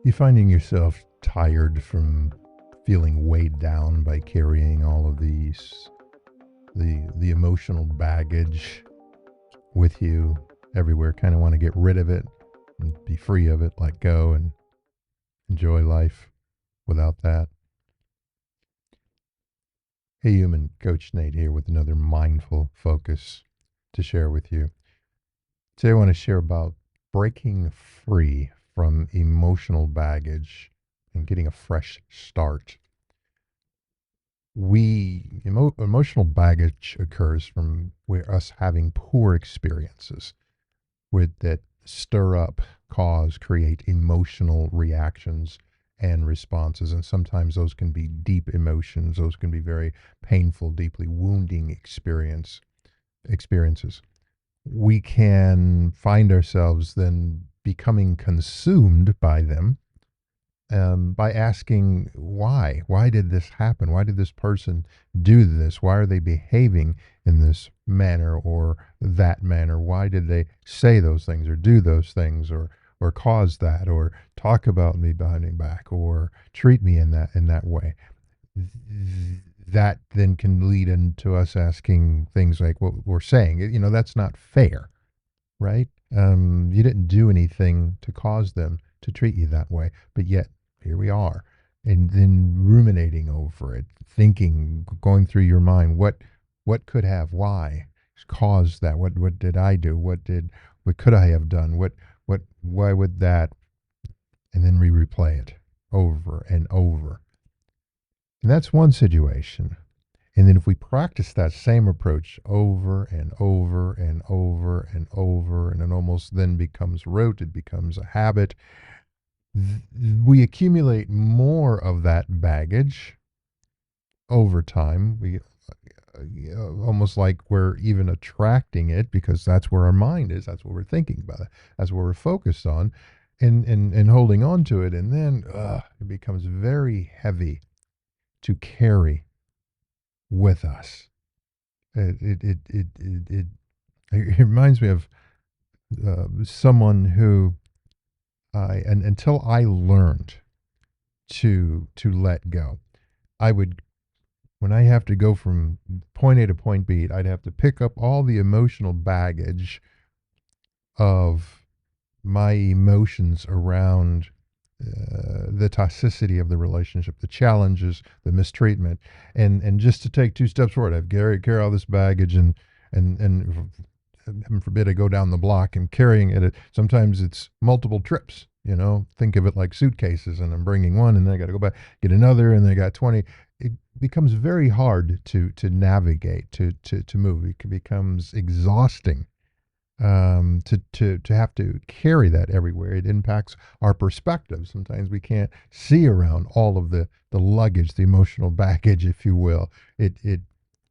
You finding yourself tired from feeling weighed down by carrying all of the emotional baggage with you everywhere, kind of want to get rid of it and be free of it, let go and enjoy life without that. Hey human, Coach Nate here with another mindful focus to share with you. Today I want to share about breaking free from emotional baggage and getting a fresh start. Emotional baggage occurs from where us having poor experiences with that stir up, cause, create emotional reactions and responses. And sometimes those can be deep emotions. Those can be very painful, deeply wounding experiences. We can find ourselves then becoming consumed by them, by asking why. Why did this happen? Why did this person do this? Why are they behaving in this manner or that manner? Why did they say those things or do those things or cause that or talk about me behind my back or treat me in that way? That then can lead into us asking things like what we're saying. That's not fair, right? You didn't do anything to cause them to treat you that way, but yet here we are. And then ruminating over it, thinking, going through your mind, what could have, why caused that? What did I do? What could I have done? Why would that? And then we replay it over and over. And that's one situation. And then if we practice that same approach over and over and over and over, and it almost then becomes rote, it becomes a habit, we accumulate more of that baggage over time. We almost like we're even attracting it because that's where our mind is. That's what we're thinking about. That's what we're focused on, and holding on to it. And then it becomes very heavy to carry with us. It reminds me of someone who until I learned to let go, I would, when I have to go from point A to point B, I'd have to pick up all the emotional baggage of my emotions around the toxicity of the relationship, the challenges, the mistreatment, and just to take two steps forward, I've carry all this baggage, and heaven forbid I go down the block and carrying it. Sometimes it's multiple trips. Think of it like suitcases, and I'm bringing one, and then I got to go back get another, and then I got 20. It becomes very hard to navigate, to move. It becomes exhausting, to have to carry that everywhere. It impacts our perspective. Sometimes we can't see around all of the luggage, the emotional baggage, if you will. It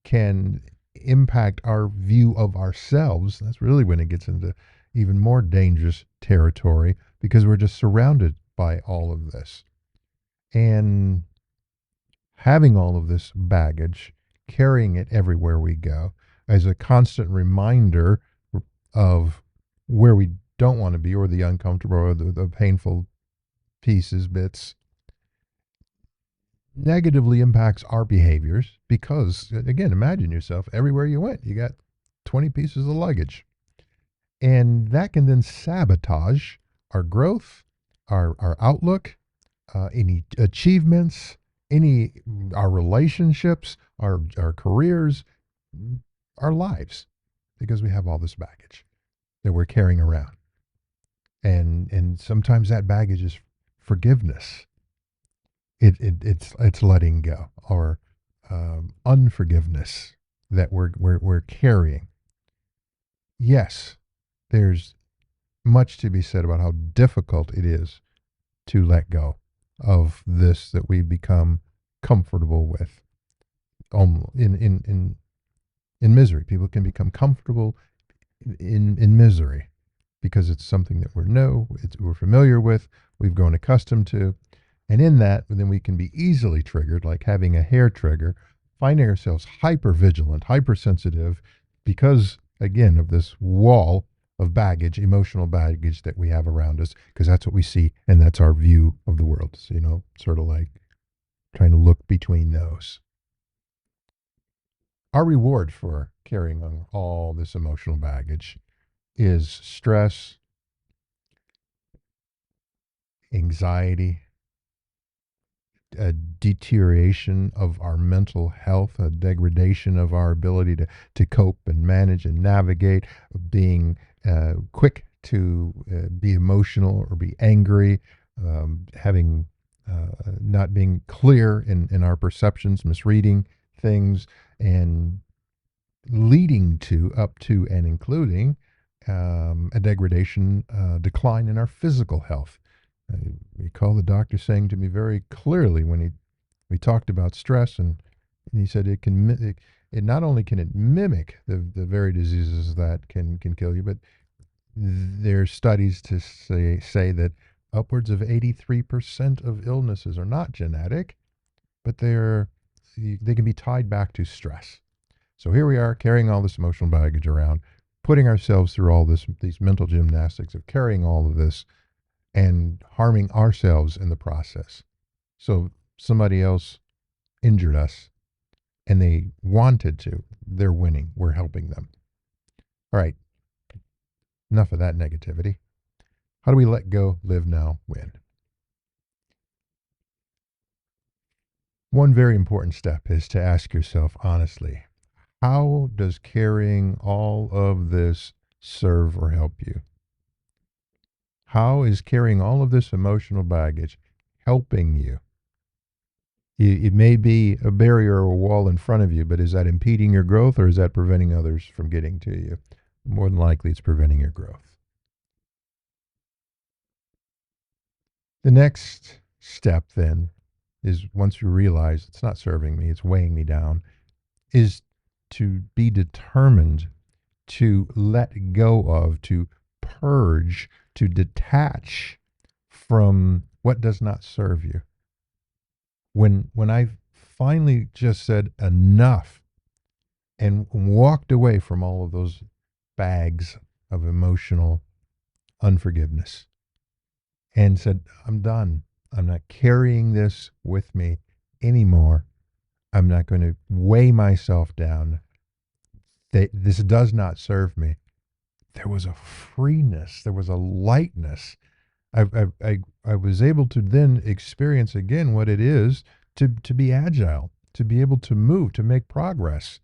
can impact our view of ourselves. That's really when it gets into even more dangerous territory because we're just surrounded by all of this. And having all of this baggage, carrying it everywhere we go as a constant reminder of where we don't want to be, or the uncomfortable, or the painful pieces, bits, negatively impacts our behaviors because, again, imagine yourself everywhere you went, you got 20 pieces of luggage. And that can then sabotage our growth, our outlook, any achievements, our relationships, our careers, our lives, because we have all this baggage that we're carrying around. And sometimes that baggage is forgiveness. It's letting go, or unforgiveness that we're carrying. Yes, there's much to be said about how difficult it is to let go of this that we've become comfortable with. In misery, people can become comfortable in misery because it's something that we're familiar with, we've grown accustomed to. And in that, then we can be easily triggered, like having a hair trigger, finding ourselves hyper vigilant, hypersensitive, because, again, of this wall of baggage, emotional baggage that we have around us, because that's what we see and that's our view of the world. So, sort of like trying to look between those. Our reward for carrying on all this emotional baggage is stress, anxiety, a deterioration of our mental health, a degradation of our ability to cope and manage and navigate, being quick to be emotional or be angry, having not being clear in our perceptions, misreading things, and leading to, up to, and including a degradation, decline in our physical health. I recall the doctor saying to me very clearly when we talked about stress, and he said it not only can it mimic the very diseases that can kill you, but there's studies to say that upwards of 83% of illnesses are not genetic, but they can be tied back to stress. So here we are carrying all this emotional baggage around, putting ourselves through all these mental gymnastics of carrying all of this and harming ourselves in the process. So somebody else injured us and they wanted to. They're winning. We're helping them. All right. Enough of that negativity. How do we let go, live now, win? One very important step is to ask yourself honestly, how does carrying all of this serve or help you? How is carrying all of this emotional baggage helping you? It may be a barrier or a wall in front of you, but is that impeding your growth or is that preventing others from getting to you? More than likely, it's preventing your growth. The next step then is, once you realize it's not serving me, it's weighing me down, is to be determined to let go of, to purge, to detach from what does not serve you. When I finally just said enough and walked away from all of those bags of emotional unforgiveness and said, I'm done. I'm not carrying this with me anymore. I'm not going to weigh myself down. This does not serve me. There was a freeness. There was a lightness. I was able to then experience again what it is to be agile, to be able to move, to make progress,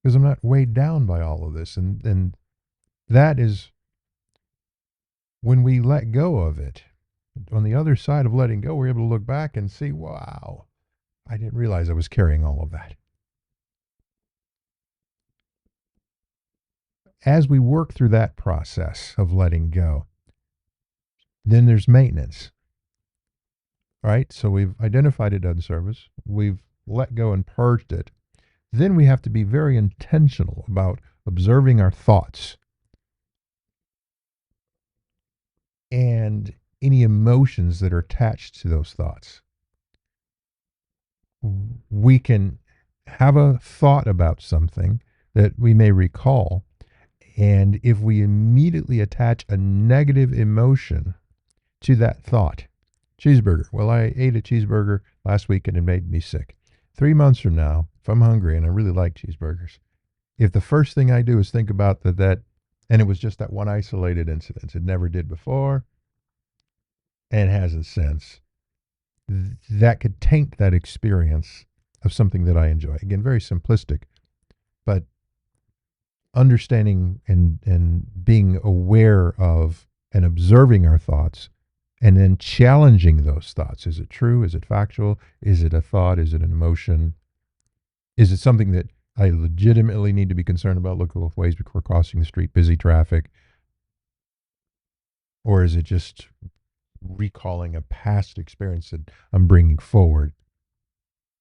because I'm not weighed down by all of this. And that is when we let go of it. On the other side of letting go, we're able to look back and see, wow, I didn't realize I was carrying all of that. As we work through that process of letting go, then there's maintenance. All right. So we've identified it doesn't service. We've let go and purged it. Then we have to be very intentional about observing our thoughts and any emotions that are attached to those thoughts. We can have a thought about something that we may recall, and if we immediately attach a negative emotion to that thought, cheeseburger. Well, I ate a cheeseburger last week and it made me sick. 3 months from now, if I'm hungry and I really like cheeseburgers, if the first thing I do is think about and it was just that one isolated incident, it never did before and hasn't since, that could taint that experience of something that I enjoy. Again, very simplistic, but understanding and being aware of and observing our thoughts and then challenging those thoughts. Is it true? Is it factual? Is it a thought? Is it an emotion? Is it something that I legitimately need to be concerned about? Look both ways before crossing the street, busy traffic. Or is it just recalling a past experience that I'm bringing forward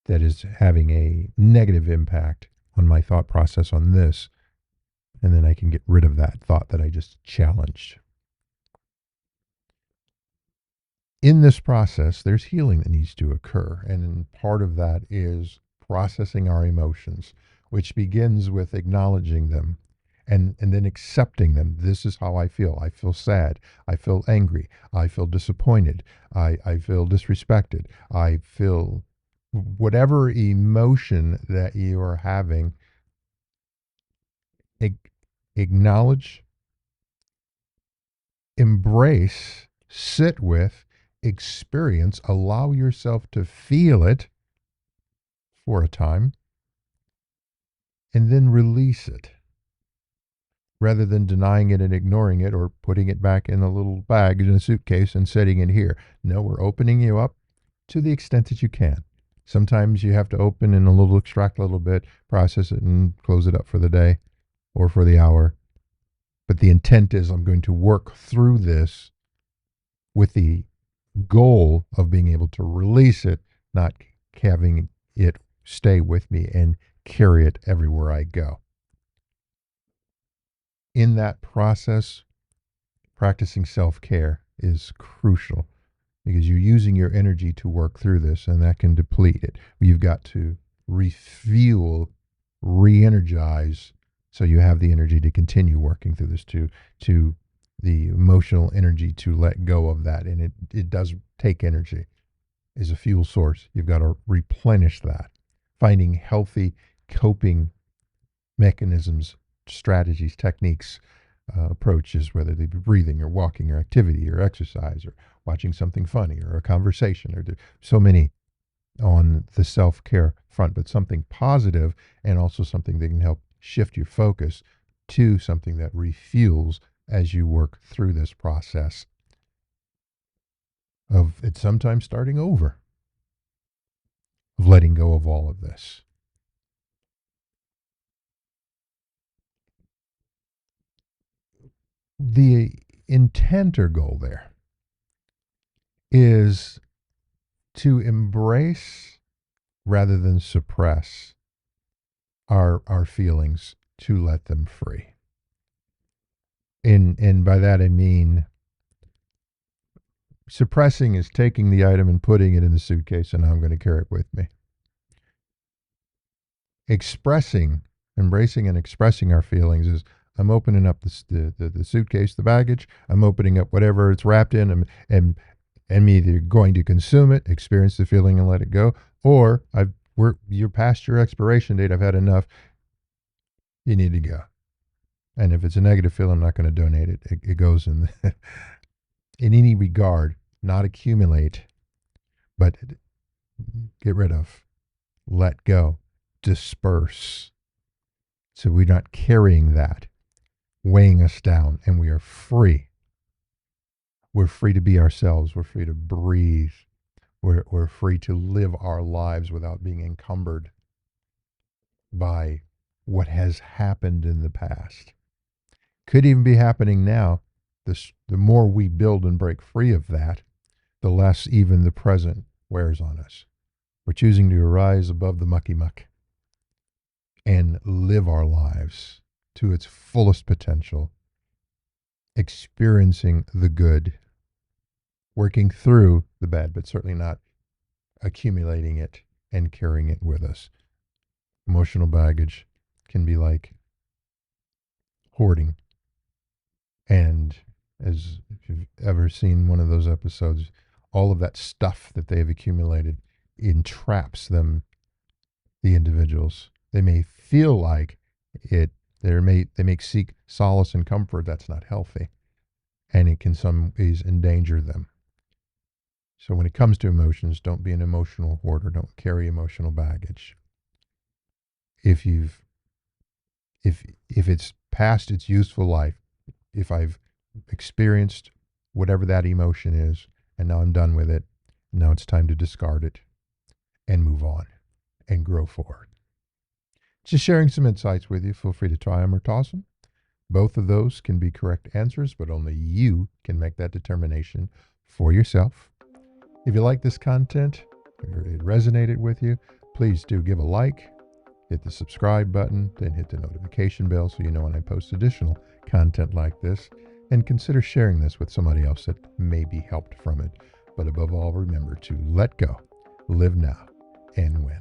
that is having a negative impact on my thought process on this? And then I can get rid of that thought that I just challenged. In this process, there's healing that needs to occur. And part of that is processing our emotions, which begins with acknowledging them and then accepting them. This is how I feel. I feel sad. I feel angry. I feel disappointed. I feel disrespected. I feel whatever emotion that you are having, acknowledge, embrace, sit with, experience, allow yourself to feel it for a time, and then release it rather than denying it and ignoring it or putting it back in a little bag in a suitcase and setting it here. No, we're opening you up to the extent that you can. Sometimes you have to open and extract a little bit, process it, and close it up for the day or for the hour. But the intent is I'm going to work through this with the goal of being able to release it, not having it stay with me and carry it everywhere I go. In that process, practicing self care is crucial because you're using your energy to work through this and that can deplete it. You've got to refuel, re energize so you have the energy to continue working through this, to the emotional energy to let go of that. And it does take energy as a fuel source. You've got to replenish that. Finding healthy coping mechanisms, strategies, techniques, approaches, whether they be breathing or walking or activity or exercise or watching something funny or a conversation, or so many on the self-care front, but something positive and also something that can help shift your focus to something that refuels as you work through this process of it sometimes starting over, of letting go of all of this. The intent or goal there is to embrace rather than suppress our feelings, to let them free. And by that I mean suppressing is taking the item and putting it in the suitcase and I'm going to carry it with me. Expressing, embracing and expressing our feelings is I'm opening up the suitcase, the baggage. I'm opening up whatever it's wrapped in, and I'm either going to consume it, experience the feeling, and let it go, or you're past your expiration date. I've had enough. You need to go. And if it's a negative feeling, I'm not going to donate it. It goes in in any regard, not accumulate, but get rid of, let go, disperse. So we're not carrying that, weighing us down, and we are free. We're free to be ourselves. We're free to breathe. We're free to live our lives without being encumbered by what has happened in the past. Could even be happening now. The more we build and break free of that, the less even the present wears on us. We're choosing to arise above the mucky muck and live our lives to its fullest potential, experiencing the good, working through the bad, but certainly not accumulating it and carrying it with us. Emotional baggage can be like hoarding. And as if you've ever seen one of those episodes, all of that stuff that they've accumulated entraps them, the individuals. They may feel like it, they may seek solace and comfort. That's not healthy. And it can some ways endanger them. So when it comes to emotions, don't be an emotional hoarder. Don't carry emotional baggage. If it's past its useful life, if I've experienced whatever that emotion is, and now I'm done with it, now it's time to discard it and move on and grow forward. Just sharing some insights with you. Feel free to try them or toss them. Both of those can be correct answers, but only you can make that determination for yourself. If you like this content or it resonated with you, please do give a like, hit the subscribe button, then hit the notification bell so you know when I post additional content like this, and consider sharing this with somebody else that may be helped from it. But above all, remember to let go, live now, and win.